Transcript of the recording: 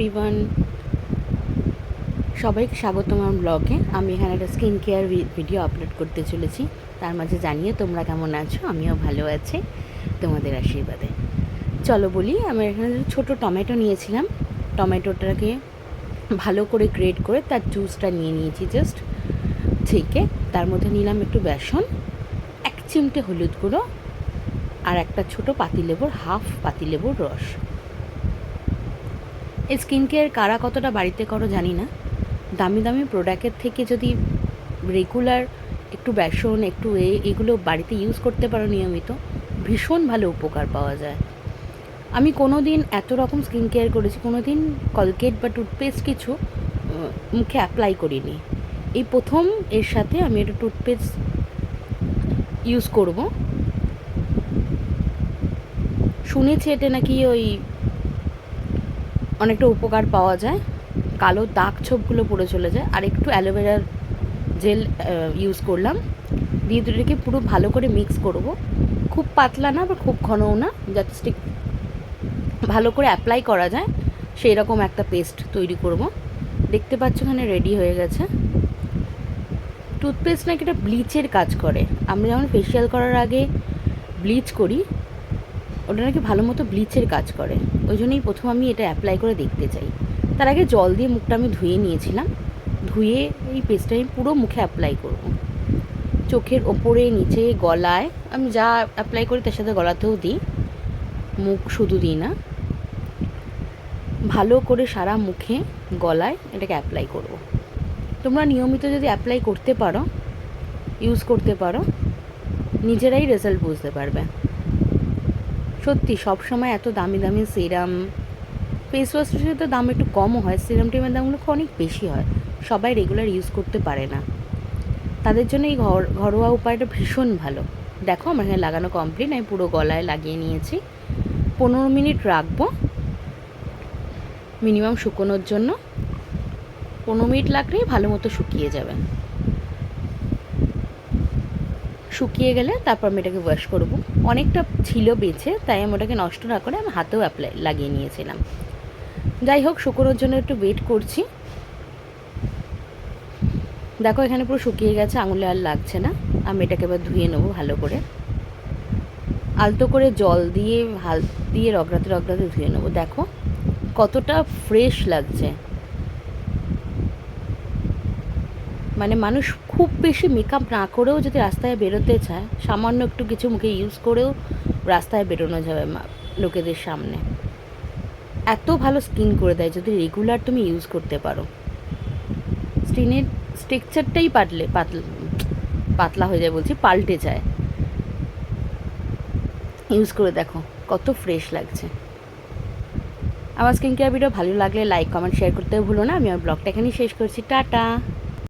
Everyone, সবাইকে স্বাগত আমার ব্লগে। আমি এখানে একটা স্কিন কেয়ার ভিডিও আপলোড করতে চলেছি। তার মাঝে জানিয়ে তোমরা কেমন আছো। আমিও ভালো আছি তোমাদের আশীর্বাদে। চলো বলি, আমি এখানে ছোটো টমেটো নিয়েছিলাম। টমেটোটাকে ভালো করে গ্রেট করে তার জুসটা নিয়ে নিয়েছি জাস্ট ছেঁকে। তার মধ্যে নিলাম একটু বেসন, 1 চিমটে হলুদ গুঁড়ো আর একটা ছোটো পাতিলেবুর হাফ পাতিলেবুর রস। এই স্কিন কেয়ার কারা কতটা বাড়িতে করো জানি না, দামি দামি প্রোডাক্টের থেকে যদি রেগুলার একটু বেসন একটু এগুলো বাড়িতে ইউজ করতে পারো নিয়মিত, ভীষণ ভালো উপকার পাওয়া যায়। আমি কোনো দিন এত রকম স্কিন কেয়ার করেছি, কোনো দিন কলগেট বা টুথপেস্ট কিছু মুখে অ্যাপ্লাই করিনি। এই প্রথম এর সাথে আমি একটা টুথপেস্ট ইউজ করব। শুনেছি এতে নাকি ওই অনেকটা উপকার পাওয়া যায়, কালো দাগ ছোপগুলো পড়ে চলে যায়। আর একটু অ্যালোভেরার জেল ইউজ করলাম, দিয়ে দুটোকে পুরো ভালো করে মিক্স করব। খুব পাতলা না বা খুব ঘনও না, যাতে স্টিক ভালো করে অ্যাপ্লাই করা যায় সেই রকম একটা পেস্ট তৈরি করব। দেখতে পাচ্ছ এখানে রেডি হয়ে গেছে। টুথপেস্ট নাকি এটা ব্লিচের কাজ করে। আমরা যেমন ফেসিয়াল করার আগে ব্লিচ করি, ওটা নাকি ভালো মতো ব্লিচের কাজ করে। ওই জন্যই প্রথম আমি এটা অ্যাপ্লাই করে দেখতে চাই। তার আগে জল দিয়ে মুখটা আমি ধুয়ে নিয়েছিলাম। ধুয়ে এই পেস্টটা আমি পুরো মুখে অ্যাপ্লাই করব। চোখের ওপরে, নিচে, গলায়, আমি যা অ্যাপ্লাই করি তার সাথে গলাতেও দিই, মুখ শুধু দিই না। ভালো করে সারা মুখে, গলায় এটাকে অ্যাপ্লাই করব। তোমরা নিয়মিত যদি অ্যাপ্লাই করতে পারো, ইউজ করতে পারো, নিজেরাই রেজাল্ট বুঝতে পারবে। সত্যি সবসময় এত দামি দামি সিরাম, ফেস ওয়াশের সাথে দাম একটু কমও হয়, সিরাম টিরামের দামগুলো অনেক বেশি হয়। সবাই রেগুলার ইউজ করতে পারে না, তাদের জন্য এই ঘরোয়া উপায়টা ভীষণ ভালো। দেখো আমার এখানে লাগানো কমপ্লিট, আমি পুরো গলায় লাগিয়ে নিয়েছি। 15 মিনিট রাখবো মিনিমাম শুকোনোর জন্য। 15 মিনিট লাগলেই ভালো মতো শুকিয়ে যাবে। শুকিয়ে গেলে তারপর আমি এটাকে ওয়াশ করবো। অনেকটা ছিল বেঁচে, তাই আমি ওটাকে নষ্ট না করে আমি হাতেও লাগিয়ে নিয়েছিলাম। যাই হোক, শুকোনোর জন্য একটু ওয়েট করছি। দেখো এখানে পুরো শুকিয়ে গেছে, আঙুলে আর লাগছে না। আমি এটাকে এবার ধুয়ে নেবো ভালো করে, আলতো করে জল দিয়ে হাত দিয়ে রগড়াতে রগড়াতে ধুয়ে নেবো। দেখো কতটা ফ্রেশ লাগছে। মানে মানুষ খুব বেশি মেকআপ না করেও যদি রাস্তায় বেরোতে চায়, সামান্য একটু কিছু মুখে ইউজ করেও রাস্তায় বেরোনো যাবে লোকেদের সামনে। এত ভালো স্কিন করে দেয় যদি রেগুলার তুমি ইউজ করতে পারো। স্কিনের স্ট্রাকচারটাই পাতলা হয়ে যায়, বলছি পাল্টে যায়। ইউজ করে দেখো কত ফ্রেশ লাগছে। আমার স্কিন কেয়ার ভিডিও ভালো লাগলে লাইক কমেন্ট শেয়ার করতেও ভুলো না। আমি আমার ব্লগটা এখানেই শেষ করছি। টাটা।